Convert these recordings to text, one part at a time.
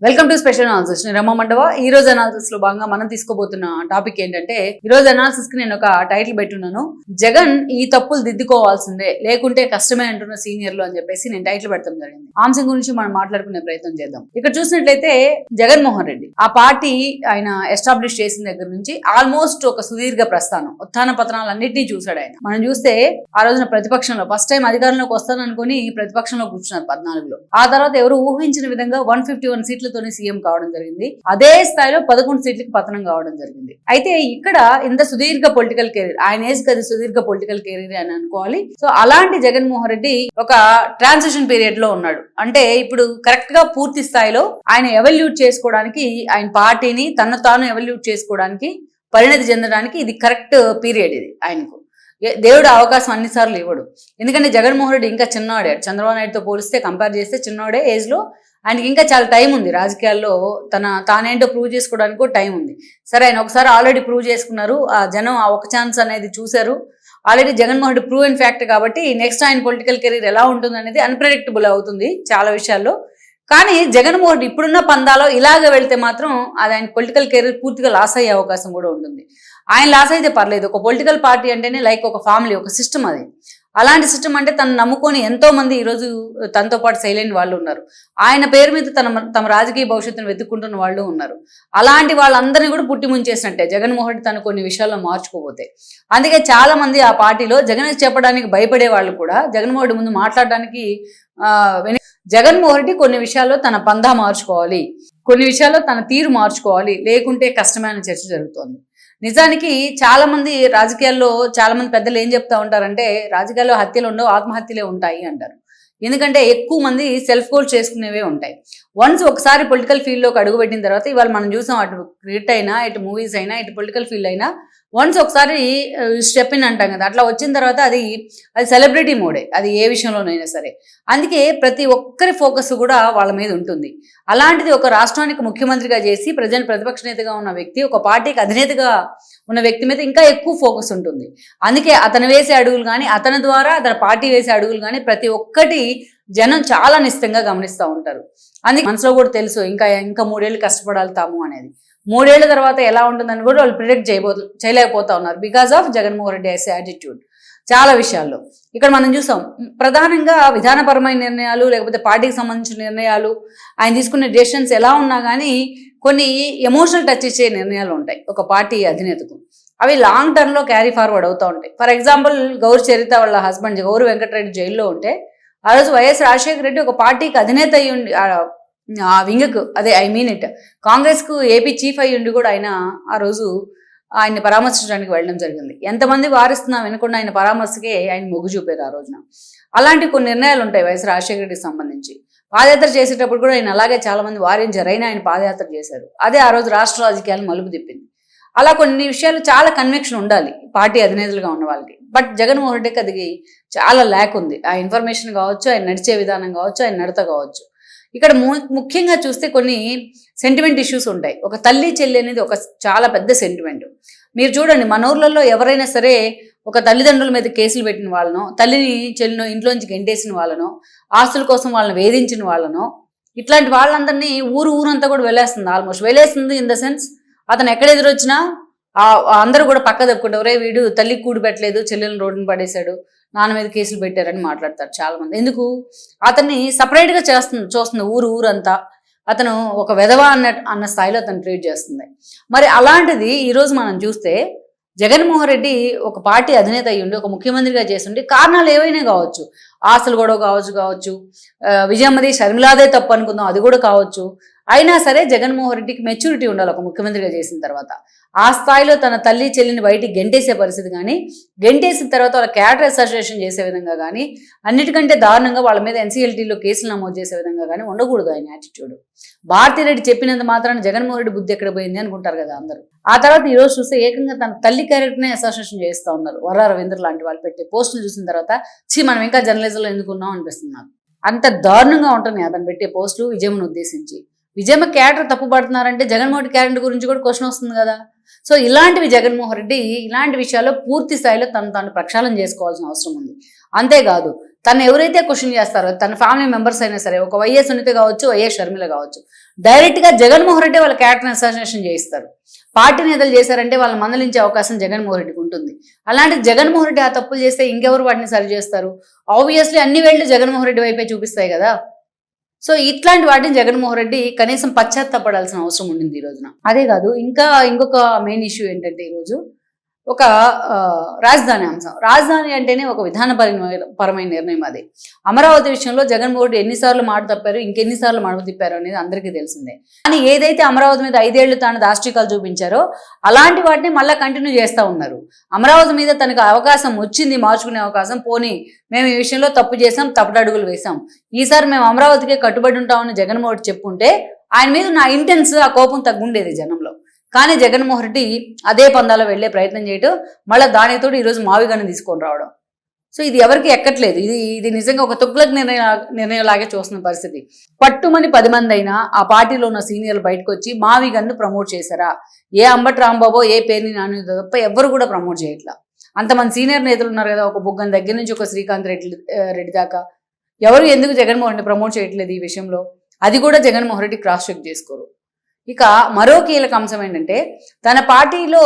Welcome to special analysis. నేను రమ మండవ. ఈ రోజు అనాలిసిస్ లో భాగంగా మనం తీసుకోబోతున్న టాపిక్ ఏంటంటే, ఈ రోజు అనాలిసిస్ కి నేను ఒక టైటిల్ పెట్టున్నాను, జగన్ ఈ తప్పులు దిద్దుకోవాల్సిందే లేకుంటే కష్టమే అంటున్న సీనియర్లు అని చెప్పేసి నేను టైటిల్ పెట్టడం జరిగింది. అంశం గురించి మనం మాట్లాడుకునే ప్రయత్నం చేద్దాం. ఇక్కడ చూసినట్లయితే జగన్మోహన్ రెడ్డి ఆ పార్టీ ఆయన ఎస్టాబ్లిష్ చేసిన దగ్గర నుంచి ఆల్మోస్ట్ ఒక సుదీర్ఘ ప్రస్థానం, ఉత్థాన పతనాలన్నింటినీ చూశాడు ఆయన. మనం చూస్తే ఆ రోజున ప్రతిపక్షంలో ఫస్ట్ టైం అధికారంలోకి వస్తాననుకుని ప్రతిపక్షంలో కూర్చున్నారు 14లో. ఆ తర్వాత ఎవరు ఊహించిన విధంగా 151 సీట్లతోనే సీఎం కావడం జరిగింది. అదే స్థాయిలో 11 సీట్లకు పతనం కావడం జరిగింది. అయితే ఇక్కడ ఇంత సుదీర్ఘ పొలిటికల్ కెరీర్, ఆయన ఏజ్ కదా సుదీర్ఘ పొలిటికల్ కెరీర్ అని అనుకోవాలి. సో అలాంటి జగన్మోహన్ రెడ్డి ఒక ట్రాన్సిషన్ పీరియడ్ లో ఉన్నాడు. అంటే ఇప్పుడు కరెక్ట్ గా పూర్తి స్థాయిలో ఆయన ఎవల్యూట్ చేసుకోవడానికి, ఆయన పార్టీని తను తాను ఎవల్యూట్ చేసుకోవడానికి, పరిణతి చెందడానికి ఇది కరెక్ట్ పీరియడ్. ఇది ఆయనకు దేవుడు అవకాశం అన్నిసార్లు ఇవ్వడు. ఎందుకంటే జగన్మోహన్ రెడ్డి ఇంకా చిన్నవాడే, చంద్రబాబు నాయుడుతో పోలిస్తే కంపేర్ చేస్తే చిన్నవాడే ఏజ్ లో. ఆయనకి ఇంకా చాలా టైం ఉంది రాజకీయాల్లో, తానేంటో ప్రూవ్ చేసుకోవడానికి కూడా టైం ఉంది. సరే, ఆయన ఒకసారి ఆల్రెడీ ప్రూవ్ చేసుకున్నారు, ఆ జనం ఆ ఒక ఛాన్స్ అనేది చూశారు. Already Jaganmohan Reddy prove and fact కాబట్టి నెక్స్ట్ ఆయన పొలిటికల్ కెరీర్ ఎలా ఉంటుంది అనేది అన్ప్రెడిక్టబుల్ అవుతుంది చాలా విషయాల్లో. కానీ జగన్మోహన్ రెడ్డి ఇప్పుడున్న పందాలో ఇలాగ వెళ్తే మాత్రం అది ఆయన పొలిటికల్ కెరీర్ పూర్తిగా లాస్ అయ్యే అవకాశం కూడా ఉంటుంది. ఆయన లాస్ అయితే పర్లేదు, ఒక పొలిటికల్ పార్టీ అంటేనే లైక్ ఒక ఫ్యామిలీ, ఒక సిస్టమ్. అది అలాంటి సిస్టమ్ అంటే తను నమ్ముకొని ఎంతో మంది ఈరోజు తనతో పాటు సైలెంట్ వాళ్ళు ఉన్నారు. ఆయన పేరు మీద తమ రాజకీయ భవిష్యత్తును వెతుక్కుంటున్న వాళ్ళు ఉన్నారు. అలాంటి వాళ్ళందరినీ కూడా పుట్టి ముంచేసినట్టే జగన్మోహన్ రెడ్డి తను కొన్ని విషయాల్లో మార్చుకోపోతే. అందుకే చాలా మంది ఆ పార్టీలో జగన్కి చెప్పడానికి భయపడే వాళ్ళు కూడా జగన్మోహన్ రెడ్డి ముందు మాట్లాడడానికి జగన్మోహన్ రెడ్డి కొన్ని విషయాల్లో తన పందా మార్చుకోవాలి, కొన్ని విషయాల్లో తన తీరు మార్చుకోవాలి, లేకుంటే కష్టమైన చర్చ జరుగుతోంది. నిజానికి చాలా మంది రాజకీయాల్లో చాలా మంది పెద్దలు ఏం చెప్తా ఉంటారంటే, రాజకీయాల్లో హత్యలు ఉండవు, ఆత్మహత్యలే ఉంటాయి అంటారు. ఎందుకంటే ఎక్కువ మంది సెల్ఫ్ గోల్ చేసుకునేవే ఉంటాయి. వన్స్ ఒకసారి పొలిటికల్ ఫీల్డ్లోకి అడుగుపెట్టిన తర్వాత, ఇవాళ మనం చూసాం, అటు క్రికెట్ అయినా, ఇటు మూవీస్ అయినా, ఇటు పొలిటికల్ ఫీల్డ్ అయినా, వన్స్ ఒకసారి స్టెప్ ఇన్ అంటాం కదా, అట్లా వచ్చిన తర్వాత అది సెలబ్రిటీ మోడే, అది ఏ విషయంలోనైనా సరే. అందుకే ప్రతి ఒక్కరి ఫోకస్ కూడా వాళ్ళ మీద ఉంటుంది. అలాంటిది ఒక రాష్ట్రానికి ముఖ్యమంత్రిగా చేసి ప్రజెంట్ ప్రతిపక్ష నేతగా ఉన్న వ్యక్తి, ఒక పార్టీకి అధినేతగా ఉన్న వ్యక్తి మీద ఇంకా ఎక్కువ ఫోకస్ ఉంటుంది. అందుకే అతను వేసే అడుగులు కానీ, అతని ద్వారా అతని పార్టీ వేసే అడుగులు కానీ ప్రతి ఒక్కటి జనం చాలా నిశ్చితంగా గమనిస్తూ ఉంటారు. అందుకే మనసులో కూడా తెలుసు ఇంకా 3 ఏళ్ళు కష్టపడాలి తాము అనేది. 3 ఏళ్ల తర్వాత ఎలా ఉంటుందని కూడా వాళ్ళు ప్రిడిక్ట్ చేయలేకపోతా ఉన్నారు, because of Jaganmohan Reddy as attitude చాలా విషయాల్లో. ఇక్కడ మనం చూసాం, ప్రధానంగా విధానపరమైన నిర్ణయాలు, లేకపోతే పార్టీకి సంబంధించిన నిర్ణయాలు, ఆయన తీసుకునే డెసిషన్స్ ఎలా ఉన్నా కానీ కొన్ని ఎమోషనల్ టచ్ ఇచ్చే నిర్ణయాలు ఉంటాయి ఒక పార్టీ అధినేతకు. అవి లాంగ్ టర్మ్లో క్యారీ ఫార్వర్డ్ అవుతూ ఉంటాయి. ఫర్ ఎగ్జాంపుల్, గౌరి చరిత వాళ్ళ హస్బెండ్ గౌరి వెంకటరెడ్డి జైల్లో ఉంటే, ఆ రోజు వైఎస్ రాజశేఖర రెడ్డి ఒక పార్టీకి అధినేత అయ్యి ఉండి, ఆ వింగ్కు, అదే ఐ మీన్ ఇట్ కాంగ్రెస్కు ఏపీ చీఫ్ అయ్యి ఉండి కూడా ఆయన ఆ రోజు ఆయన్ని పరామర్శించడానికి వెళ్ళడం జరిగింది. ఎంతమంది వారిస్తున్నా వినకుండా ఆయన పరామర్శకే ఆయన మొగ్గు చూపారు ఆ రోజున. అలాంటి కొన్ని నిర్ణయాలు ఉంటాయి వైఎస్ రాజశేఖర రెడ్డికి సంబంధించి. పాదయాత్ర చేసేటప్పుడు కూడా ఆయన అలాగే చాలా మంది వారించారు, అయినా ఆయన పాదయాత్ర చేశారు. అదే ఆ రోజు రాష్ట్ర రాజకీయాలను మలుపు తిప్పింది. అలా కొన్ని విషయాలు చాలా కన్విక్షన్ ఉండాలి పార్టీ అధినేతలుగా ఉన్న వాళ్ళకి. బట్ జగన్మోహన్ రెడ్డికి అది చాలా ల్యాక్ ఉంది. ఆ ఇన్ఫర్మేషన్ కావచ్చు, ఆయన నడిచే విధానం కావచ్చు, ఆయన నడత కావచ్చు. ఇక్కడ ముఖ్యంగా చూస్తే కొన్ని సెంటిమెంట్ ఇష్యూస్ ఉంటాయి. ఒక తల్లి చెల్లి అనేది ఒక చాలా పెద్ద సెంటిమెంట్. మీరు చూడండి, మన ఊర్లలో ఎవరైనా సరే ఒక తల్లిదండ్రుల మీద కేసులు పెట్టిన వాళ్ళనో, తల్లిని చెల్లినో ఇంట్లోంచి గెంటేసిన వాళ్ళనో, ఆస్తుల కోసం వాళ్ళని వేధించిన వాళ్ళనో, ఇట్లాంటి వాళ్ళందరినీ ఊరంతా కూడా వెళ్ళేస్తుంది. ఆల్మోస్ట్ వెళ్ళేస్తుంది ఇన్ ద సెన్స్, అతను ఎక్కడ ఎదురొచ్చినా అందరూ కూడా పక్క తప్పుకుంటారు, రే వీడు తల్లికి కూడి పెట్టలేదు, చెల్లెలను రోడ్డుని పడేశాడు, నాన్న మీద కేసులు పెట్టారని మాట్లాడతారు చాలా మంది. ఎందుకు? అతన్ని సపరేట్గా చూస్తుంది ఊరంతా. అతను ఒక వెధవ అన్న స్థాయిలో అతను ట్రీట్ చేస్తుంది. మరి అలాంటిది ఈరోజు మనం చూస్తే జగన్మోహన్ రెడ్డి ఒక పార్టీ అధినేత అయ్యుండి, ఒక ముఖ్యమంత్రిగా చేస్తుంటే, కారణాలు ఏవైనా కావచ్చు, ఆస్తులు గొడవ కావచ్చు, విజయమ్మది షర్మిలాదే తప్పు అనుకుందాం, అది కూడా కావచ్చు. అయినా సరే జగన్మోహన్ రెడ్డికి మెచ్యూరిటీ ఉండాలి ఒక ముఖ్యమంత్రిగా చేసిన తర్వాత. ఆ స్థాయిలో తన తల్లి చెల్లిని బయటికి గెంటేసే పరిస్థితి కానీ, గెంటేసిన తర్వాత వాళ్ళ క్యారెక్టర్ అసోసియేషన్ చేసే విధంగా కానీ, అన్నిటికంటే దారుణంగా వాళ్ళ మీద ఎన్సీఎల్టీలో కేసులు నమోదు చేసే విధంగా కానీ ఉండకూడదు ఆయన యాటిట్యూడ్. భారతీరెడ్డి చెప్పినంత మాత్రాన జగన్మోహన్ రెడ్డి బుద్ధి ఎక్కడ పోయింది అనుకుంటారు కదా అందరూ. ఆ తర్వాత ఈరోజు చూస్తే ఏకంగా తన తల్లి క్యారెక్టర్నే అసోసియేషన్ చేస్తూ ఉన్నారు. వర్రా రవీంద్ర లాంటి వాళ్ళు పెట్టే పోస్టులు చూసిన తర్వాత మనం ఇంకా జర్నలిజంలో ఎందుకున్నాం అనిపిస్తుంది నాకు. అంత దారుణంగా ఉంటుంది అతను పెట్టే పోస్టులు విజయమ్మను ఉద్దేశించి. విజయమ్మ క్యారెక్టర్ తప్పు పడుతున్నారంటే జగన్మోహన్ రెడ్డి క్యారెక్టర్ గురించి కూడా క్వశ్చన్ వస్తుంది కదా. సో ఇలాంటివి జగన్మోహన్ రెడ్డి ఇలాంటి విషయాల్లో పూర్తి స్థాయిలో తను ప్రక్షాళన చేసుకోవాల్సిన అవసరం ఉంది. అంతేకాదు, తను ఎవరైతే క్వశ్చన్ చేస్తారో తన ఫ్యామిలీ మెంబర్స్ అయినా సరే, ఒక వైఎస్ సునీత కావచ్చు, వైఎస్ షర్మిల కావచ్చు, డైరెక్ట్గా జగన్మోహన్ రెడ్డి వాళ్ళ క్యారెక్టర్ అసాసినేషన్ చేయిస్తారు. పార్టీ నేతలు చేశారంటే వాళ్ళని మందలించే అవకాశం జగన్మోహన్ రెడ్డికి ఉంటుంది. అలాంటి జగన్మోహన్ రెడ్డి ఆ తప్పులు చేస్తే ఇంకెవరు వాటిని సరి చేస్తారు? ఆబ్వియస్లీ అన్ని వేళ్ళు జగన్మోహన్ రెడ్డి వైపే చూపిస్తాయి కదా. సో ఇట్లాంటి వాటిని జగన్మోహన్ రెడ్డి కనీసం పశ్చాత్తాపడాల్సిన అవసరం ఉండింది ఈ రోజున. అదే కాదు, ఇంకొక మెయిన్ ఇష్యూ ఏంటంటే ఈరోజు ఒక రాజధాని అంశం. రాజధాని అంటేనే ఒక విధానపరమైన నిర్ణయం. అది అమరావతి విషయంలో జగన్మోహన్ రెడ్డి ఎన్నిసార్లు మాట తప్పారు, ఇంకెన్నిసార్లు మడమ తిప్పారు అనేది అందరికీ తెలిసిందే. కానీ ఏదైతే అమరావతి మీద 5 ఏళ్లు తాను దాష్టికాలు చూపించారో అలాంటి వాటిని మళ్ళీ కంటిన్యూ చేస్తూ ఉన్నారు. అమరావతి మీద తనకు అవకాశం వచ్చింది, మార్చుకునే అవకాశం. పోనీ మేము ఈ విషయంలో తప్పు చేసాం, తప్పటడుగులు వేసాం, ఈసారి మేము అమరావతికే కట్టుబడి ఉంటామని జగన్మోహన్ రెడ్డి చెప్పుంటే ఆయన మీద నా ఇంటెన్స్, ఆ కోపం తగ్గుండేది జనంలో. కానీ జగన్మోహన్ రెడ్డి అదే పందాలో వెళ్లే ప్రయత్నం చేయటం, మళ్ళీ దానితో ఈరోజు మావిగాన్ని తీసుకొని రావడం. సో ఇది ఎవరికి ఎక్కట్లేదు. ఇది నిజంగా ఒక తుగ్లక్ నిర్ణయం లాగే చూస్తున్న పరిస్థితి. పట్టుమని 10 మంది అయినా ఆ పార్టీలో ఉన్న సీనియర్లు బయటకు వచ్చి మావిగన్ను ప్రమోట్ చేశారా? ఏ అంబటి రాంబాబో, ఏ పేరుని నాని తప్ప ఎవ్వరు కూడా ప్రమోట్ చేయట్లా. అంతమంది సీనియర్ నేతలు ఉన్నారు కదా, ఒక బుగ్గన్ దగ్గర నుంచి ఒక శ్రీకాంత్ రెడ్డి దాకా. ఎవరు ఎందుకు జగన్మోహన్ రెడ్డి ప్రమోట్ చేయట్లేదు ఈ విషయంలో? అది కూడా జగన్మోహన్ రెడ్డి క్రాస్ చెక్ చేసుకోరు. ఇక మరో కీలక అంశం ఏంటంటే, తన పార్టీలో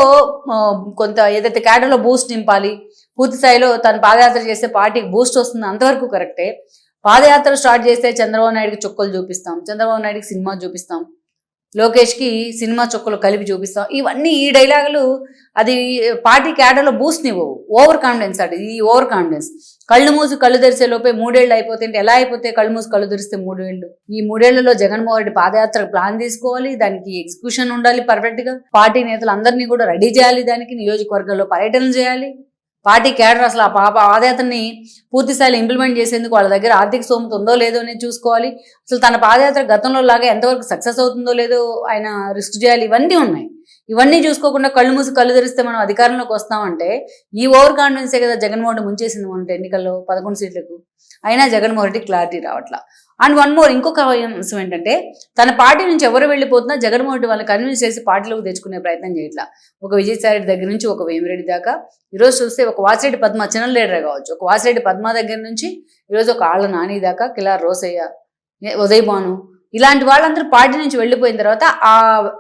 కొంత ఏదైతే క్యాడర్లో బూస్ట్ నింపాలి, పూర్తి స్థాయిలో తను పాదయాత్ర చేస్తే పార్టీకి బూస్ట్ వస్తుంది, అంతవరకు కరెక్టే. పాదయాత్ర స్టార్ట్ చేస్తే చంద్రబాబు నాయుడుకి చుక్కలు చూపిస్తాం, చంద్రబాబు నాయుడుకి సినిమా చూపిస్తాం, లోకేష్కి సినిమా చుక్కలు కలిపి చూపిస్తాం, ఇవన్నీ ఈ డైలాగులు అది పార్టీ క్యాడర్లో బూస్ట్ ఇవ్వవు. ఓవర్ కాన్ఫిడెన్స్ అది. ఈ ఓవర్ కాన్ఫిడెన్స్ కళ్ళు మూసి కళ్ళు తెరిసే లోపే 3 ఏళ్ళు అయిపోతే ఎలా అయిపోతే కళ్ళు మూసి కళ్ళు తెరిస్తే 3 ఏళ్ళు. ఈ 3 ఏళ్లలో జగన్మోహన్ రెడ్డి పాదయాత్ర ప్లాన్ తీసుకోవాలి, దానికి ఎగ్జిక్యూషన్ ఉండాలి పర్ఫెక్ట్ గా, పార్టీ నేతలు అందరినీ కూడా రెడీ చేయాలి, దానికి నియోజకవర్గాల్లో పర్యటన చేయాలి, పార్టీ క్యాడర్ అసలు ఆ పాదయాత్రని పూర్తి స్థాయిలో ఇంప్లిమెంట్ చేసేందుకు వాళ్ళ దగ్గర ఆర్థిక స్తోమత ఉందో లేదో అనేది చూసుకోవాలి, అసలు తన పాదయాత్ర గతంలో లాగా ఎంతవరకు సక్సెస్ అవుతుందో లేదో ఆయన రిస్క్ చేయాలి. ఇవన్నీ ఉన్నాయి. ఇవన్నీ చూసుకోకుండా కళ్ళు మూసి కళ్ళు తెరిస్తే మనం అధికారంలోకి వస్తామంటే ఈ ఓవర్ కాన్ఫిడెన్సే కదా జగన్మోహన్ రెడ్డి ముంచేసింది మొన్న ఎన్నికల్లో 11 సీట్లకు. అయినా జగన్మోహన్ రెడ్డి క్లారిటీ రావట్లా. అండ్ వన్ మోర్, ఇంకొక అంశం ఏంటంటే, తన పార్టీ నుంచి ఎవరు వెళ్ళిపోతున్నా జగన్మోహన్ రెడ్డి వాళ్ళని కన్విన్స్ చేసి పార్టీలోకి తెచ్చుకునే ప్రయత్నం చేయట్లా. ఒక విజయసాయి రెడ్డి దగ్గర నుంచి ఒక వేమిరెడ్డి దాకా, ఈరోజు చూస్తే ఒక వాసిరెడ్డి పద్మ చిన్న లీడర్ కావచ్చు, ఒక వాసిరెడ్డి పద్మ దగ్గర నుంచి ఈరోజు ఒక ఆళ్ళ నాని దాకా, కిలార్ రోసయ్య, ఉదయ్ భాను, ఇలాంటి వాళ్ళందరూ పార్టీ నుంచి వెళ్ళిపోయిన తర్వాత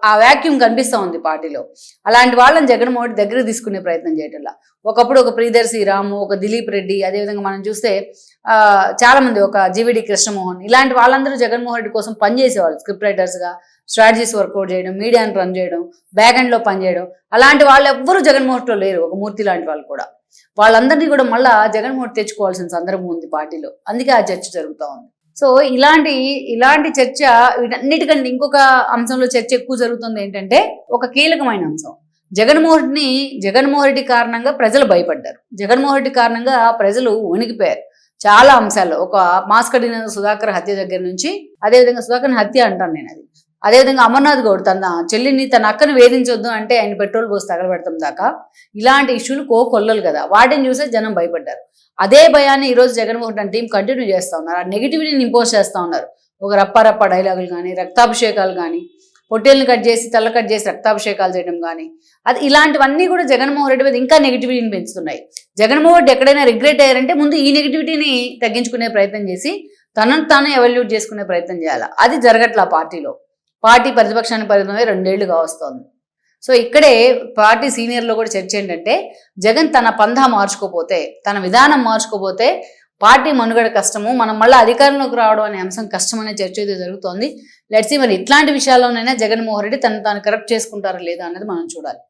ఆ వ్యాక్యూమ్ కనిపిస్తూ ఉంది పార్టీలో. అలాంటి వాళ్ళని జగన్మోహన్ రెడ్డి దగ్గర తీసుకునే ప్రయత్నం చేయటంలా. ఒకప్పుడు ఒక ప్రియదర్శి రాము, ఒక దిలీప్ రెడ్డి, అదేవిధంగా మనం చూస్తే చాలా మంది, ఒక జీవిడి కృష్ణమోహన్, ఇలాంటి వాళ్ళందరూ జగన్మోహన్ రెడ్డి కోసం పనిచేసేవాళ్ళు. స్క్రిప్ట్ రైటర్స్గా స్ట్రాటజీస్ వర్కౌట్ చేయడం, మీడియాని రన్ చేయడం, బ్యాక్ ఎండ్లో పనిచేయడం. అలాంటి వాళ్ళు ఎవ్వరూ జగన్మోహన్ రెడ్డిలో లేరు. ఒక మూర్తి లాంటి వాళ్ళు కూడా. వాళ్ళందరినీ కూడా మళ్ళీ జగన్మోహన్ రెడ్డి తెచ్చుకోవాల్సిన సందర్భం ఉంది పార్టీలో. అందుకే ఆ చర్చ జరుగుతూ ఉంది. సో ఇలాంటి చర్చ, వీటన్నిటికంటే ఇంకొక అంశంలో చర్చ ఎక్కువ జరుగుతుంది ఏంటంటే, ఒక కీలకమైన అంశం. జగన్మోహన్ రెడ్డి కారణంగా ప్రజలు భయపడ్డారు. జగన్మోహన్ రెడ్డి కారణంగా ప్రజలు వణికిపోయారు చాలా అంశాల్లో. ఒక మాస్కడిన సుధాకర్ హత్య దగ్గర నుంచి, అదేవిధంగా సుధాకర్ హత్య అంటాను నేను అది, అదేవిధంగా అమర్నాథ్ గౌడ్ తన చెల్లిని, తన అక్కను వేధించొద్దు అంటే ఆయన పెట్రోల్ పోసి తగలబెడతాం దాకా ఇలాంటి ఇష్యూలు కొల్లలు కదా. వాటిని చూసే జనం భయపడ్డారు. అదే భయాన్ని ఈరోజు జగన్మోహన్ రెడ్డి టీం కంటిన్యూ చేస్తూ ఉన్నారు. ఆ నెగిటివిటీని ఇంపోజ్ చేస్తూ ఉన్నారు. ఒక రప్ప డైలాగులు కానీ, రక్తాభిషేకాలు కానీ, పొట్టేళ్ళని కట్ చేసి తల్ల కట్ చేసి రక్తాభిషేకాలు చేయడం కానీ, అది ఇలాంటివన్నీ కూడా జగన్మోహన్ రెడ్డి మీద ఇంకా నెగిటివిటీని పెంచుతున్నాయి. జగన్మోహన్ రెడ్డి ఎక్కడైనా రిగ్రెట్ అయ్యారంటే ముందు ఈ నెగిటివిటీని తగ్గించుకునే ప్రయత్నం చేసి తనను తాను ఎవల్యూట్ చేసుకునే ప్రయత్నం చేయాలి. అది జరగట్లా పార్టీలో. పార్టీ ప్రతిపక్షానికి పరిమితమై 2 ఏళ్లుగా వస్తోంది. సో ఇక్కడే పార్టీ సీనియర్లో కూడా చర్చ ఏంటంటే, జగన్ తన పంధా మార్చుకోపోతే, తన విధానం మార్చుకోపోతే పార్టీ మనుగడ కష్టము, మనం మళ్ళీ అధికారంలోకి రావడం అనే అంశం కష్టం అనే చర్చ అయితే జరుగుతోంది. లెట్స్ సీ మరి ఇట్లాంటి విషయాల్లోనైనా జగన్మోహన్ రెడ్డి తను తాను కరెక్ట్ చేసుకుంటారా లేదా అన్నది మనం చూడాలి.